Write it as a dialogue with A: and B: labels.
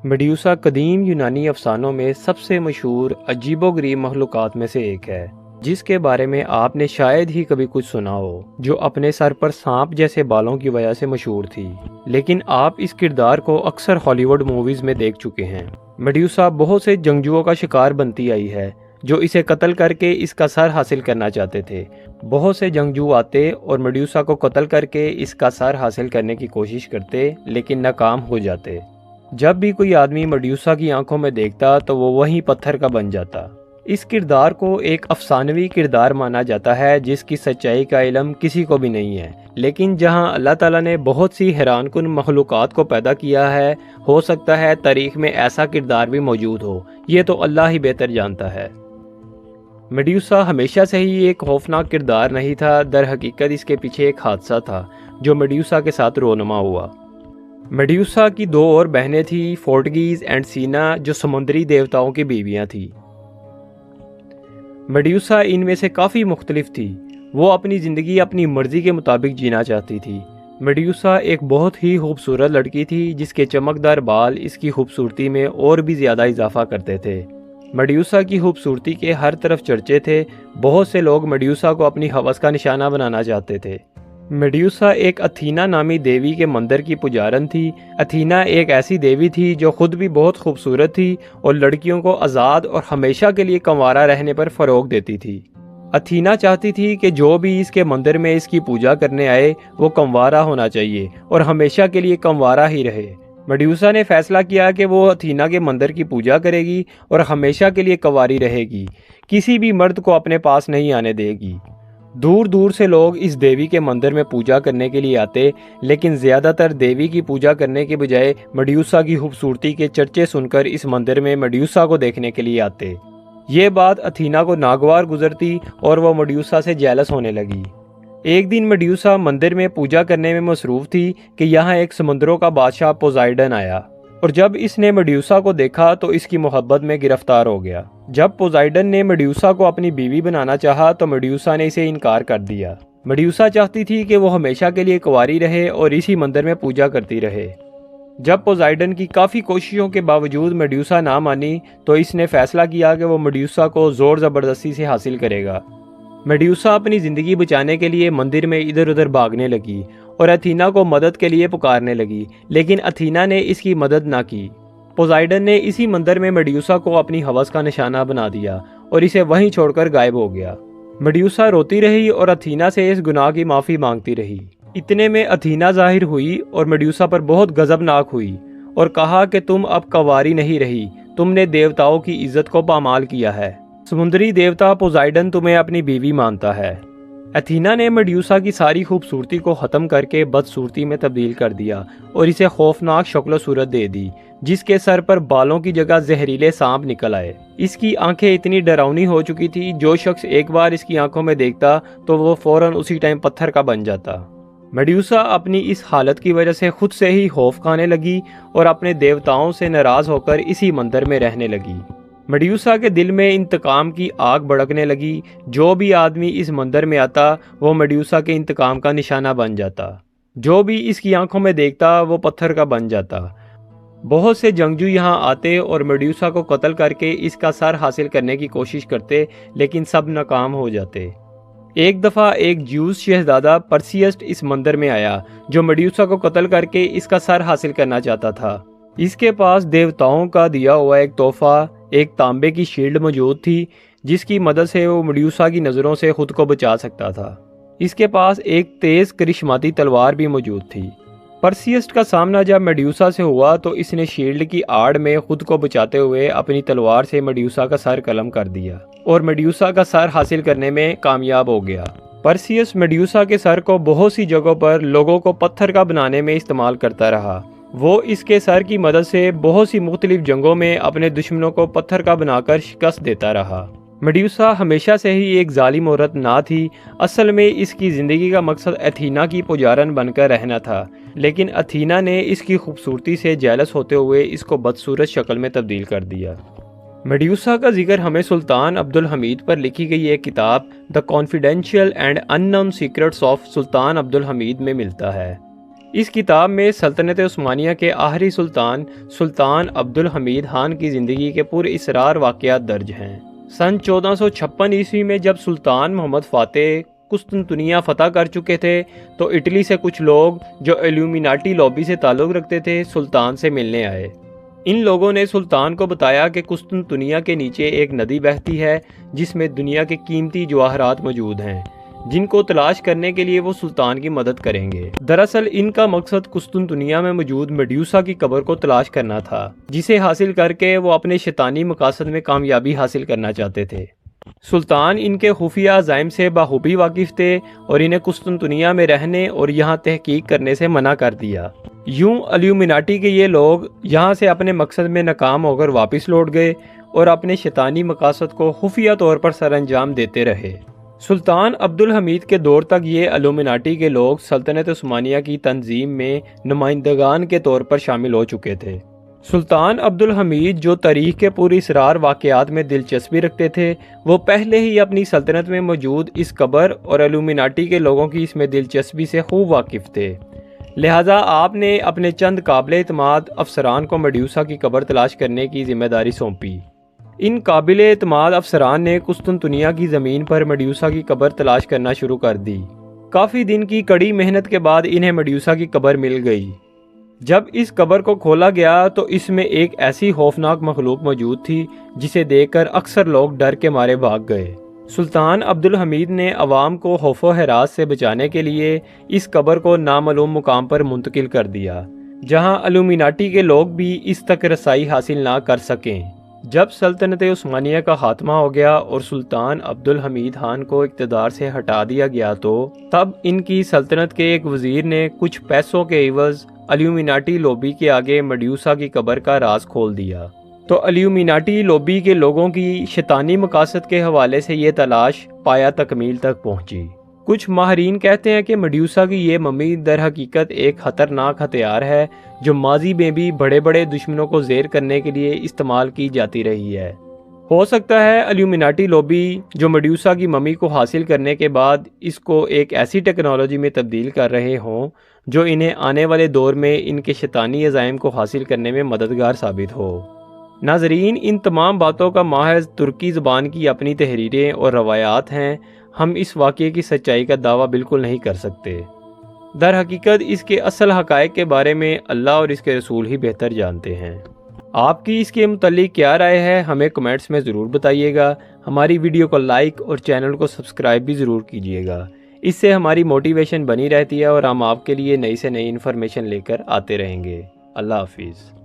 A: میڈیوسا قدیم یونانی افسانوں میں سب سے مشہور عجیب و غریب مخلوقات میں سے ایک ہے، جس کے بارے میں آپ نے شاید ہی کبھی کچھ سنا ہو، جو اپنے سر پر سانپ جیسے بالوں کی وجہ سے مشہور تھی۔ لیکن آپ اس کردار کو اکثر ہالی ووڈ موویز میں دیکھ چکے ہیں۔ میڈیوسا بہت سے جنگجوؤں کا شکار بنتی آئی ہے، جو اسے قتل کر کے اس کا سر حاصل کرنا چاہتے تھے۔ بہت سے جنگجو آتے اور میڈیوسا کو قتل کر کے اس کا سر حاصل کرنے کی کوشش کرتے، لیکن ناکام ہو جاتے۔ جب بھی کوئی آدمی میڈیوسا کی آنکھوں میں دیکھتا تو وہ وہیں پتھر کا بن جاتا۔ اس کردار کو ایک افسانوی کردار مانا جاتا ہے جس کی سچائی کا علم کسی کو بھی نہیں ہے، لیکن جہاں اللہ تعالیٰ نے بہت سی حیران کن مخلوقات کو پیدا کیا ہے، ہو سکتا ہے تاریخ میں ایسا کردار بھی موجود ہو، یہ تو اللہ ہی بہتر جانتا ہے۔ میڈیوسا ہمیشہ سے ہی ایک خوفناک کردار نہیں تھا، در حقیقت اس کے پیچھے ایک حادثہ تھا جو میڈیوسا کے ساتھ رونما ہوا۔ میڈیوسا کی دو اور بہنیں تھیں، فورٹگیز اینڈ سینا، جو سمندری دیوتاؤں کی بیویاں تھیں۔ میڈیوسا ان میں سے کافی مختلف تھی، وہ اپنی زندگی اپنی مرضی کے مطابق جینا چاہتی تھی۔ میڈیوسا ایک بہت ہی خوبصورت لڑکی تھی جس کے چمکدار بال اس کی خوبصورتی میں اور بھی زیادہ اضافہ کرتے تھے۔ میڈیوسا کی خوبصورتی کے ہر طرف چرچے تھے، بہت سے لوگ میڈیوسا کو اپنی ہوس کا نشانہ بنانا چاہتے تھے۔ میڈیوسا ایک اتھینا نامی دیوی کے مندر کی پجارن تھی۔ اتھینا ایک ایسی دیوی تھی جو خود بھی بہت خوبصورت تھی اور لڑکیوں کو آزاد اور ہمیشہ کے لیے کنوارا رہنے پر فروغ دیتی تھی۔ اتھینا چاہتی تھی کہ جو بھی اس کے مندر میں اس کی پوجا کرنے آئے وہ کنوارا ہونا چاہیے اور ہمیشہ کے لیے کنوارا ہی رہے۔ میڈیوسا نے فیصلہ کیا کہ وہ اتھینا کے مندر کی پوجا کرے گی اور ہمیشہ کے لیے کنواری رہے گی، کسی بھی مرد کو اپنے پاس نہیں آنے دے گی۔ دور دور سے لوگ اس دیوی کے مندر میں پوجا کرنے کے لیے آتے، لیکن زیادہ تر دیوی کی پوجا کرنے کے بجائے میڈیوسا کی خوبصورتی کے چرچے سن کر اس مندر میں میڈیوسا کو دیکھنے کے لیے آتے۔ یہ بات اتھینا کو ناگوار گزرتی اور وہ میڈیوسا سے جیلس ہونے لگی۔ ایک دن میڈیوسا مندر میں پوجا کرنے میں مصروف تھی کہ یہاں ایک سمندروں کا بادشاہ پوزائیڈن آیا، اور جب اس نے میڈیوسا کو دیکھا تو اس کی محبت میں گرفتار ہو گیا۔ جب پوزائیڈن نے میڈیوسا کو اپنی بیوی بنانا چاہا تو میڈیوسا نے اسے انکار کر دیا۔ میڈیوسا چاہتی تھی کہ وہ ہمیشہ کے لیے کنواری رہے اور اسی مندر میں پوجا کرتی رہے۔ جب پوزائیڈن کی کافی کوششوں کے باوجود میڈیوسا نہ مانی تو اس نے فیصلہ کیا کہ وہ میڈیوسا کو زور زبردستی سے حاصل کرے گا۔ میڈیوسا اپنی زندگی بچانے کے لیے مندر میں ادھر ادھر بھاگنے لگی اور اتھینا کو مدد کے لیے پکارنے لگی، لیکن اتھینا نے اس کی مدد نہ کی۔ پوزائیڈن نے اسی مندر میں میڈیوسا کو اپنی ہوس کا نشانہ بنا دیا اور اسے وہیں چھوڑ کر غائب ہو گیا۔ میڈیوسا روتی رہی اور اتھینا سے اس گناہ کی معافی مانگتی رہی۔ اتنے میں اتھینا ظاہر ہوئی اور میڈیوسا پر بہت غضبناک ہوئی اور کہا کہ تم اب کنواری نہیں رہی، تم نے دیوتاؤں کی عزت کو پامال کیا ہے۔ سمندری دیوتا پوزائیڈن تمہیں اپنی بیوی مانتا ہے۔ اتھینا نے میڈیوسا کی ساری خوبصورتی کو ختم کر کے بدصورتی میں تبدیل کر دیا اور اسے خوفناک شکل و صورت دے دی، جس کے سر پر بالوں کی جگہ زہریلے سانپ نکل آئے۔ اس کی آنکھیں اتنی ڈراؤنی ہو چکی تھی، جو شخص ایک بار اس کی آنکھوں میں دیکھتا تو وہ فوراً اسی ٹائم پتھر کا بن جاتا۔ میڈیوسا اپنی اس حالت کی وجہ سے خود سے ہی خوف کھانے لگی اور اپنے دیوتاؤں سے ناراض ہو کر اسی مندر میں رہنے لگی۔ میڈیوسا کے دل میں انتقام کی آگ بھڑکنے لگی، جو بھی آدمی اس مندر میں آتا وہ میڈیوسا کے انتقام کا نشانہ بن جاتا، جو بھی اس کی آنکھوں میں دیکھتا وہ پتھر کا بن جاتا۔ بہت سے جنگجو یہاں آتے اور میڈیوسا کو قتل کر کے اس کا سر حاصل کرنے کی کوشش کرتے، لیکن سب ناکام ہو جاتے۔ ایک دفعہ ایک جیوس شہزادہ پرسیسٹ اس مندر میں آیا، جو میڈیوسا کو قتل کر کے اس کا سر حاصل کرنا چاہتا تھا۔ اس کے پاس دیوتاؤں کا دیا ہوا ایک تحفہ، ایک تانبے کی شیلڈ موجود تھی، جس کی مدد سے وہ میڈیوسا کی نظروں سے خود کو بچا سکتا تھا۔ اس کے پاس ایک تیز کرشماتی تلوار بھی موجود تھی۔ پرسیسٹ کا سامنا جب میڈیوسا سے ہوا تو اس نے شیلڈ کی آڑ میں خود کو بچاتے ہوئے اپنی تلوار سے میڈیوسا کا سر قلم کر دیا اور میڈیوسا کا سر حاصل کرنے میں کامیاب ہو گیا۔ پرسیس میڈیوسا کے سر کو بہت سی جگہوں پر لوگوں کو پتھر کا بنانے میں استعمال کرتا رہا۔ وہ اس کے سر کی مدد سے بہت سی مختلف جنگوں میں اپنے دشمنوں کو پتھر کا بنا کر شکست دیتا رہا۔ میڈیوسا ہمیشہ سے ہی ایک ظالم عورت نہ تھی، اصل میں اس کی زندگی کا مقصد اتھینا کی پجارن بن کر رہنا تھا، لیکن اتھینا نے اس کی خوبصورتی سے جیلس ہوتے ہوئے اس کو بدصورت شکل میں تبدیل کر دیا۔ میڈیوسا کا ذکر ہمیں سلطان عبدالحمید پر لکھی گئی ایک کتاب the confidential and unknown secrets of Sultan Abdulhamid میں ملتا ہے۔ اس کتاب میں سلطنت عثمانیہ کے آخری سلطان سلطان عبدالحمید خان کی زندگی کے پر اسرار واقعات درج ہیں۔ سن 1456 عیسوی میں جب سلطان محمد فاتح قسطنطنیہ فتح کر چکے تھے تو اٹلی سے کچھ لوگ جو ایلومیناٹی لابی سے تعلق رکھتے تھے سلطان سے ملنے آئے۔ ان لوگوں نے سلطان کو بتایا کہ قسطنطنیہ کے نیچے ایک ندی بہتی ہے جس میں دنیا کے قیمتی جواہرات موجود ہیں، جن کو تلاش کرنے کے لیے وہ سلطان کی مدد کریں گے۔ دراصل ان کا مقصد قسطنطنیہ میں موجود میڈیوسا کی قبر کو تلاش کرنا تھا، جسے حاصل کر کے وہ اپنے شیطانی مقاصد میں کامیابی حاصل کرنا چاہتے تھے۔ سلطان ان کے خفیہ عزائم سے بخوبی واقف تھے اور انہیں قسطنطنیہ میں رہنے اور یہاں تحقیق کرنے سے منع کر دیا۔ یوں ایلومیناٹی کے یہ لوگ یہاں سے اپنے مقصد میں ناکام ہو کر واپس لوٹ گئے اور اپنے شیطانی مقاصد کو خفیہ طور پر سر انجام دیتے رہے۔ سلطان عبدالحمید کے دور تک یہ ایلومیناٹی کے لوگ سلطنت عثمانیہ کی تنظیم میں نمائندگان کے طور پر شامل ہو چکے تھے۔ سلطان عبدالحمید جو تاریخ کے پر اسرار واقعات میں دلچسپی رکھتے تھے، وہ پہلے ہی اپنی سلطنت میں موجود اس قبر اور ایلومیناٹی کے لوگوں کی اس میں دلچسپی سے خوب واقف تھے، لہٰذا آپ نے اپنے چند قابل اعتماد افسران کو میڈیوسا کی قبر تلاش کرنے کی ذمہ داری سونپی۔ ان قابل اعتماد افسران نے قسطنطنیہ کی زمین پر میڈیوسا کی قبر تلاش کرنا شروع کر دی۔ کافی دن کی کڑی محنت کے بعد انہیں میڈیوسا کی قبر مل گئی۔ جب اس قبر کو کھولا گیا تو اس میں ایک ایسی خوفناک مخلوق موجود تھی جسے دیکھ کر اکثر لوگ ڈر کے مارے بھاگ گئے۔ سلطان عبدالحمید نے عوام کو خوف و ہراس سے بچانے کے لیے اس قبر کو نامعلوم مقام پر منتقل کر دیا، جہاں ایلومیناٹی کے لوگ بھی اس تک رسائی حاصل نہ کر سکیں۔ جب سلطنت عثمانیہ کا خاتمہ ہو گیا اور سلطان عبدالحمید خان کو اقتدار سے ہٹا دیا گیا تو تب ان کی سلطنت کے ایک وزیر نے کچھ پیسوں کے عوض ایلومیناٹی لوبی کے آگے میڈیوسا کی قبر کا راز کھول دیا۔ تو ایلومیناٹی لوبی کے لوگوں کی شیطانی مقاصد کے حوالے سے یہ تلاش پایا تکمیل تک پہنچی۔ کچھ ماہرین کہتے ہیں کہ میڈیوسا کی یہ ممی در حقیقت ایک خطرناک ہتھیار ہے جو ماضی میں بھی بڑے بڑے دشمنوں کو زیر کرنے کے لیے استعمال کی جاتی رہی ہے۔ ہو سکتا ہے ایلومیناٹی لوبی جو میڈیوسا کی ممی کو حاصل کرنے کے بعد اس کو ایک ایسی ٹیکنالوجی میں تبدیل کر رہے ہوں جو انہیں آنے والے دور میں ان کے شیطانی عزائم کو حاصل کرنے میں مددگار ثابت ہو۔ ناظرین، ان تمام باتوں کا محض ترکی زبان کی اپنی تحریریں اور روایات ہیں، ہم اس واقعے کی سچائی کا دعویٰ بالکل نہیں کر سکتے۔ در حقیقت اس کے اصل حقائق کے بارے میں اللہ اور اس کے رسول ہی بہتر جانتے ہیں۔ آپ کی اس کے متعلق کیا رائے ہے ہمیں کمنٹس میں ضرور بتائیے گا۔ ہماری ویڈیو کو لائک اور چینل کو سبسکرائب بھی ضرور کیجیے گا، اس سے ہماری موٹیویشن بنی رہتی ہے اور ہم آپ کے لیے نئی سے نئی انفارمیشن لے کر آتے رہیں گے۔ اللہ حافظ۔